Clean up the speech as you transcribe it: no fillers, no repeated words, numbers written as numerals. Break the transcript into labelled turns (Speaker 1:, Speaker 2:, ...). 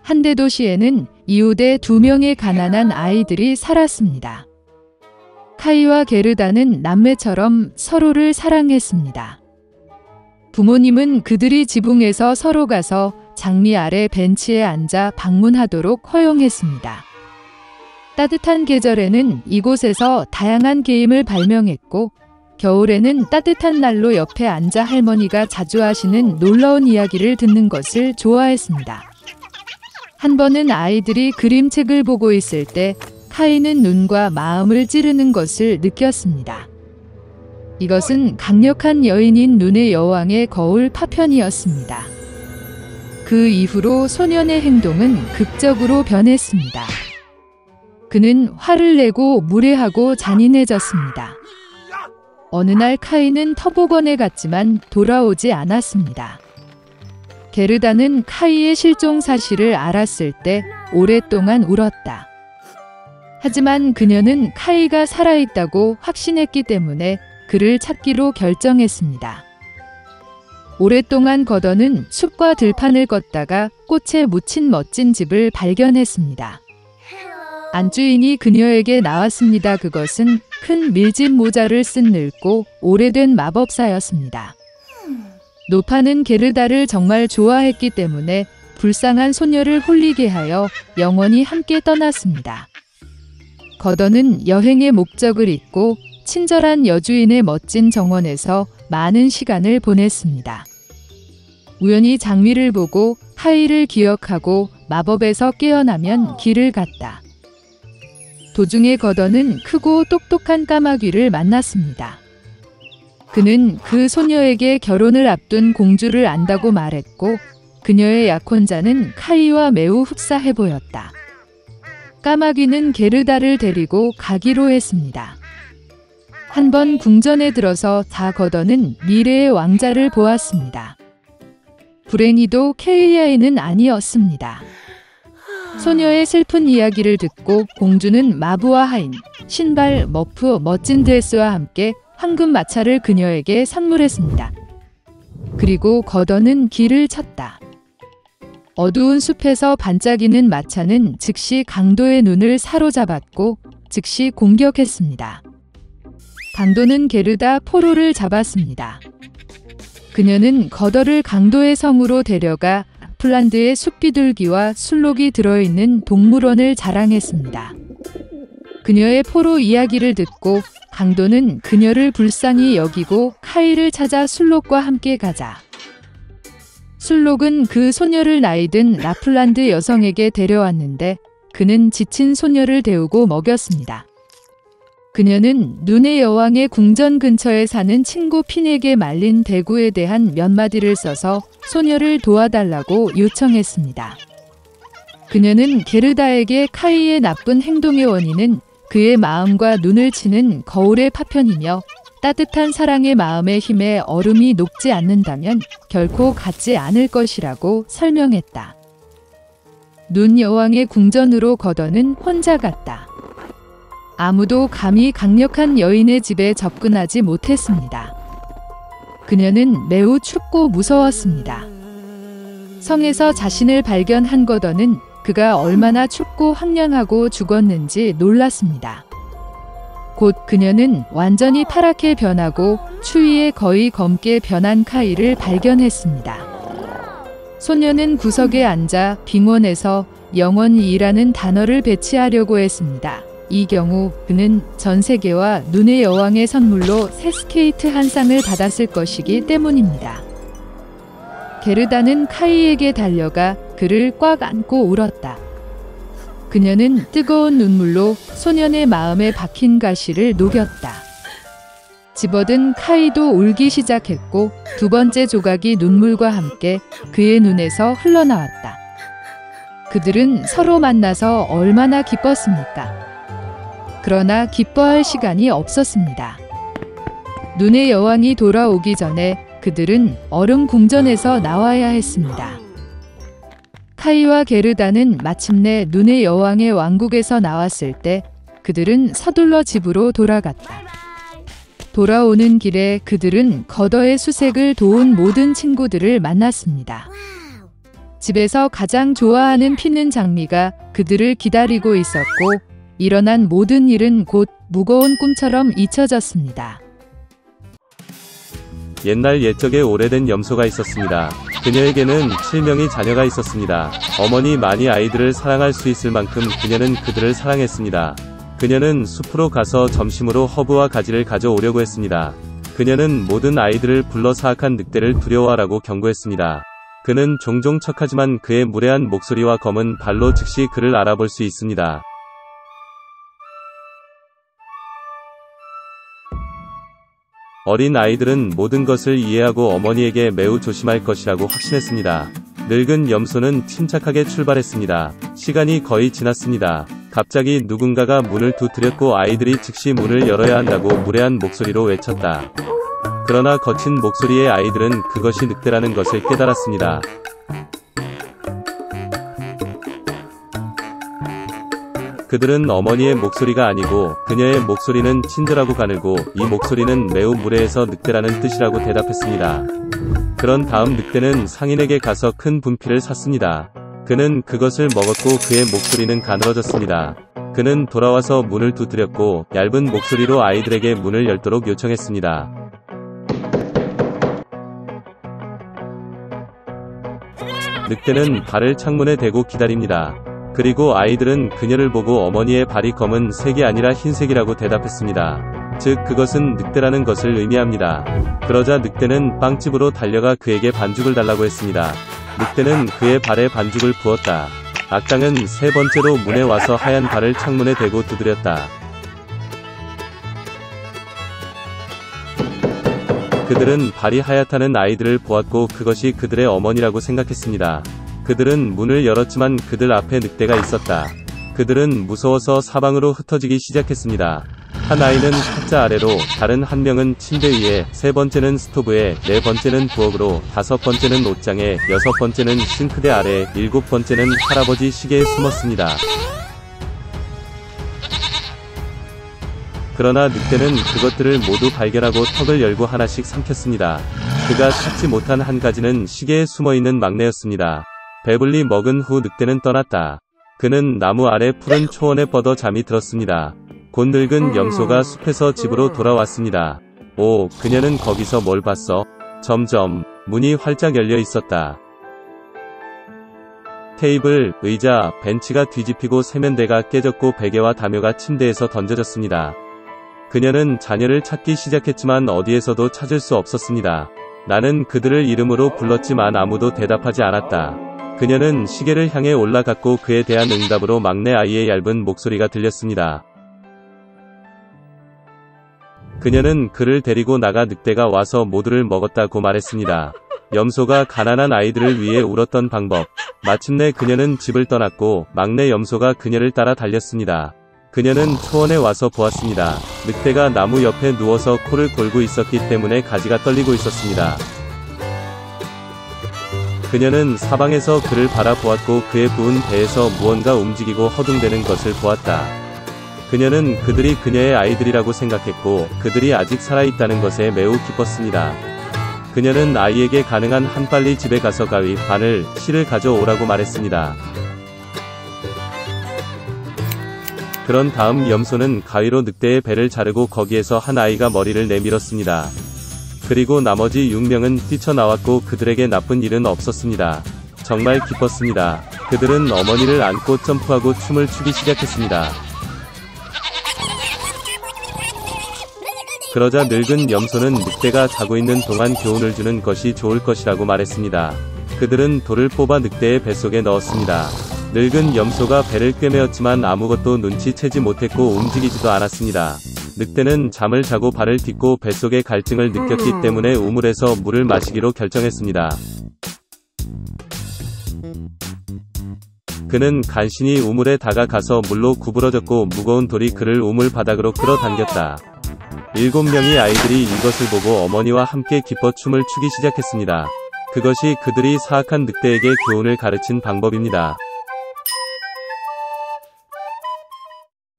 Speaker 1: 한 대도시에는 이웃의 2명의 가난한 아이들이 살았습니다. 카이와 게르다는 남매처럼 서로를 사랑했습니다. 부모님은 그들이 지붕에서 서로 가서 장미 아래 벤치에 앉아 방문하도록 허용했습니다. 따뜻한 계절에는 이곳에서 다양한 게임을 발명했고, 겨울에는 따뜻한 난로 옆에 앉아 할머니가 자주 하시는 놀라운 이야기를 듣는 것을 좋아했습니다. 한 번은 아이들이 그림책을 보고 있을 때 카이는 눈과 마음을 찌르는 것을 느꼈습니다. 이것은 강력한 여인인 눈의 여왕의 거울 파편이었습니다. 그 이후로 소년의 행동은 극적으로 변했습니다. 그는 화를 내고 무례하고 잔인해졌습니다. 어느 날 카이는 터보건에 갔지만 돌아오지 않았습니다. 게르다는 카이의 실종 사실을 알았을 때 오랫동안 울었다. 하지만 그녀는 카이가 살아있다고 확신했기 때문에 그를 찾기로 결정했습니다. 오랫동안 거더는 숲과 들판을 걷다가 꽃에 묻힌 멋진 집을 발견했습니다. 안주인이 그녀에게 나왔습니다. 그것은 큰 밀짚 모자를 쓴 늙고 오래된 마법사였습니다. 노파는 게르다를 정말 좋아했기 때문에 불쌍한 소녀를 홀리게 하여 영원히 함께 떠났습니다. 거더는 여행의 목적을 잊고 친절한 여주인의 멋진 정원에서 많은 시간을 보냈습니다. 우연히 장미를 보고 카이를 기억하고 마법에서 깨어나면 길을 갔다. 도중에 거더는 크고 똑똑한 까마귀를 만났습니다. 그는 그 소녀에게 결혼을 앞둔 공주를 안다고 말했고, 그녀의 약혼자는 카이와 매우 흡사해 보였다. 까마귀는 게르다를 데리고 가기로 했습니다. 한 번 궁전에 들어서 거더는 미래의 왕자를 보았습니다. 불행히도 케이아이는 아니었습니다. 소녀의 슬픈 이야기를 듣고 공주는 마부와 하인, 신발, 머프, 멋진 드레스와 함께 황금 마차를 그녀에게 선물했습니다. 그리고 거더는 길을 쳤다. 어두운 숲에서 반짝이는 마차는 즉시 강도의 눈을 사로잡았고 즉시 공격했습니다. 강도는 게르다 포로를 잡았습니다. 그녀는 거더를 강도의 성으로 데려가 라플란드의 숲비둘기와 술록이 들어있는 동물원을 자랑했습니다. 그녀의 포로 이야기를 듣고 강도는 그녀를 불쌍히 여기고 카이를 찾아 술록과 함께 가자. 술록은 그 소녀를 나이든 라플란드 여성에게 데려왔는데 그는 지친 소녀를 데우고 먹였습니다. 그녀는 눈의 여왕의 궁전 근처에 사는 친구 핀에게 말린 대구에 대한 몇 마디를 써서 소녀를 도와달라고 요청했습니다. 그녀는 게르다에게 카이의 나쁜 행동의 원인은 그의 마음과 눈을 치는 거울의 파편이며 따뜻한 사랑의 마음의 힘에 얼음이 녹지 않는다면 결코 갖지 않을 것이라고 설명했다. 눈 여왕의 궁전으로 거더는 혼자 갔다. 아무도 감히 강력한 여인의 집에 접근하지 못했습니다. 그녀는 매우 춥고 무서웠습니다. 성에서 자신을 발견한 거더는 그가 얼마나 춥고 황량하고 죽었는지 놀랐습니다. 곧 그녀는 완전히 파랗게 변하고 추위에 거의 검게 변한 카이를 발견했습니다. 소녀는 구석에 앉아 빙원에서 영원이라는 단어를 배치하려고 했습니다. 이 경우 그는 전 세계와 눈의 여왕의 선물로 새 스케이트 한 쌍을 받았을 것이기 때문입니다. 게르다는 카이에게 달려가 그를 꽉 안고 울었다. 그녀는 뜨거운 눈물로 소년의 마음에 박힌 가시를 녹였다. 집어든 카이도 울기 시작했고 두 번째 조각이 눈물과 함께 그의 눈에서 흘러나왔다. 그들은 서로 만나서 얼마나 기뻤습니까? 그러나 기뻐할 시간이 없었습니다. 눈의 여왕이 돌아오기 전에 그들은 얼음 궁전에서 나와야 했습니다. 카이와 게르다는 마침내 눈의 여왕의 왕국에서 나왔을 때 그들은 서둘러 집으로 돌아갔다. 돌아오는 길에 그들은 거더의 수색을 도운 모든 친구들을 만났습니다. 집에서 가장 좋아하는 피는 장미가 그들을 기다리고 있었고 일어난 모든 일은 곧 무거운 꿈처럼 잊혀졌습니다.
Speaker 2: 옛날 옛적에 오래된 염소가 있었습니다. 그녀에게는 7명의 자녀가 있었습니다. 어머니 많이 아이들을 사랑할 수 있을 만큼 그녀는 그들을 사랑했습니다. 그녀는 숲으로 가서 점심으로 허브와 가지를 가져오려고 했습니다. 그녀는 모든 아이들을 불러 사악한 늑대를 두려워하라고 경고했습니다. 그는 종종 척하지만 그의 무례한 목소리와 검은 발로 즉시 그를 알아볼 수 있습니다. 어린 아이들은 모든 것을 이해하고 어머니에게 매우 조심할 것이라고 확신했습니다. 늙은 염소는 침착하게 출발했습니다. 시간이 거의 지났습니다. 갑자기 누군가가 문을 두드렸고 아이들이 즉시 문을 열어야 한다고 무례한 목소리로 외쳤다. 그러나 거친 목소리의 아이들은 그것이 늑대라는 것을 깨달았습니다. 그들은 어머니의 목소리가 아니고 그녀의 목소리는 친절하고 가늘고 이 목소리는 매우 무례해서 늑대라는 뜻이라고 대답했습니다. 그런 다음 늑대는 상인에게 가서 큰 분필을 샀습니다. 그는 그것을 먹었고 그의 목소리는 가늘어졌습니다. 그는 돌아와서 문을 두드렸고 얇은 목소리로 아이들에게 문을 열도록 요청했습니다. 늑대는 발을 창문에 대고 기다립니다. 그리고 아이들은 그녀를 보고 어머니의 발이 검은 색이 아니라 흰색이라고 대답했습니다. 즉 그것은 늑대라는 것을 의미합니다. 그러자 늑대는 빵집으로 달려가 그에게 반죽을 달라고 했습니다. 늑대는 그의 발에 반죽을 부었다. 악당은 세 번째로 문에 와서 하얀 발을 창문에 대고 두드렸다. 그들은 발이 하얗다는 아이들을 보았고 그것이 그들의 어머니라고 생각했습니다. 그들은 문을 열었지만 그들 앞에 늑대가 있었다. 그들은 무서워서 사방으로 흩어지기 시작했습니다. 한 아이는 탁자 아래로, 다른 한 명은 침대 위에, 세 번째는 스토브에, 네 번째는 부엌으로, 다섯 번째는 옷장에, 여섯 번째는 싱크대 아래, 일곱 번째는 할아버지 시계에 숨었습니다. 그러나 늑대는 그것들을 모두 발견하고 턱을 열고 하나씩 삼켰습니다. 그가 찾지 못한 한 가지는 시계에 숨어있는 막내였습니다. 배불리 먹은 후 늑대는 떠났다. 그는 나무 아래 푸른 초원에 뻗어 잠이 들었습니다. 곧 늙은 염소가 숲에서 집으로 돌아왔습니다. 오, 그녀는 거기서 뭘 봤어? 점점 문이 활짝 열려 있었다. 테이블, 의자, 벤치가 뒤집히고 세면대가 깨졌고 베개와 담요가 침대에서 던져졌습니다. 그녀는 자녀를 찾기 시작했지만 어디에서도 찾을 수 없었습니다. 나는 그들을 이름으로 불렀지만 아무도 대답하지 않았다. 그녀는 시계를 향해 올라갔고 그에 대한 응답으로 막내 아이의 얇은 목소리가 들렸습니다. 그녀는 그를 데리고 나가 늑대가 와서 모두를 먹었다고 말했습니다. 염소가 가난한 아이들을 위해 울었던 방법. 마침내 그녀는 집을 떠났고 막내 염소가 그녀를 따라 달렸습니다. 그녀는 초원에 와서 보았습니다. 늑대가 나무 옆에 누워서 코를 골고 있었기 때문에 가지가 떨리고 있었습니다. 그녀는 사방에서 그를 바라보았고 그의 부은 배에서 무언가 움직이고 허둥대는 것을 보았다. 그녀는 그들이 그녀의 아이들이라고 생각했고 그들이 아직 살아있다는 것에 매우 기뻤습니다. 그녀는 아이에게 가능한 한 빨리 집에 가서 가위, 바늘, 실을 가져오라고 말했습니다. 그런 다음 염소는 가위로 늑대의 배를 자르고 거기에서 한 아이가 머리를 내밀었습니다. 그리고 나머지 6명은 뛰쳐나왔고 그들에게 나쁜 일은 없었습니다. 정말 기뻤습니다. 그들은 어머니를 안고 점프하고 춤을 추기 시작했습니다. 그러자 늙은 염소는 늑대가 자고 있는 동안 교훈을 주는 것이 좋을 것이라고 말했습니다. 그들은 돌을 뽑아 늑대의 뱃속에 넣었습니다. 늙은 염소가 배를 꿰매었지만 아무것도 눈치채지 못했고 움직이지도 않았습니다. 늑대는 잠을 자고 발을 딛고 뱃속의 갈증을 느꼈기 때문에 우물에서 물을 마시기로 결정했습니다. 그는 간신히 우물에 다가가서 물로 구부러졌고 무거운 돌이 그를 우물 바닥으로 끌어당겼다. 7명의 아이들이 이것을 보고 어머니와 함께 기뻐 춤을 추기 시작했습니다. 그것이 그들이 사악한 늑대에게 교훈을 가르친 방법입니다.